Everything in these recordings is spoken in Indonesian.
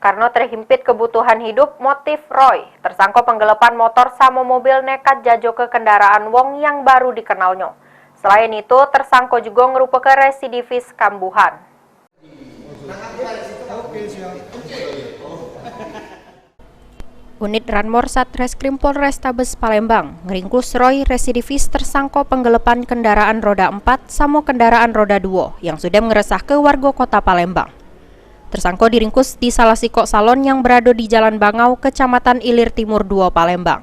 Karena terhimpit kebutuhan hidup, motif Roy tersangka penggelapan motor sama mobil nekat jajo ke kendaraan wong yang baru dikenalnya. Selain itu, tersangka juga merupakan residivis kambuhan. Unit Ranmor Satreskrim Polrestabes Palembang ngeringkus Roy residivis tersangka penggelapan kendaraan roda 4 sama kendaraan roda 2 yang sudah meresah ke warga kota Palembang. Tersangka diringkus di salah sikok salon yang berada di Jalan Bangau, Kecamatan Ilir Timur 2, Palembang.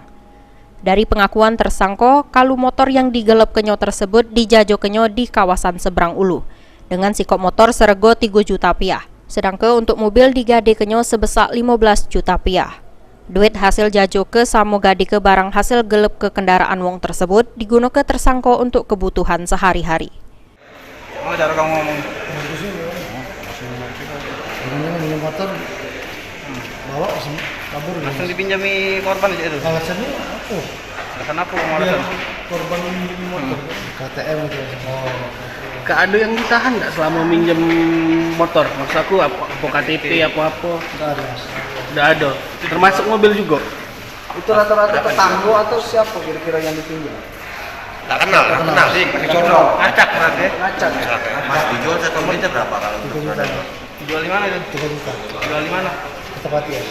Dari pengakuan tersangka, kalu motor yang digelap kenyo tersebut dijajo kenyo di kawasan Seberang Ulu dengan sikok motor serego 3 juta rupiah, sedangkan untuk mobil digade kenyo sebesar 15 juta rupiah. Duit hasil jajo ke samo gade ke barang hasil gelap ke kendaraan wong tersebut digunakan tersangka untuk kebutuhan sehari-hari. Oh, cara kamu ngomong. Ini motor bawa kabur langsung dipinjami korban aja itu. Alasannya apa? Alasan apa alasan? Korban minjem motor KTM itu. Gak ada yang ditahan nggak selama minjem motor? Maksud aku apa KTP apa-apa? Nggak ada. Termasuk mobil juga. Itu rata-rata tetangga atau siapa kira-kira yang dipinjam? Tak kenal sih, dicontoh. Ngacak berarti. Ngacak. Mas dijual satu menitnya berapa kalau untuk Jual di mana itu? 3 juta. Jual di mana? Tepati ya.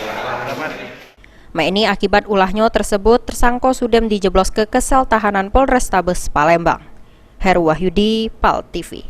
Ini akibat ulahnya tersebut, tersangka sudah dijeblos ke sel tahanan Polrestabes Palembang. Heru Wahyudi, PAL TV.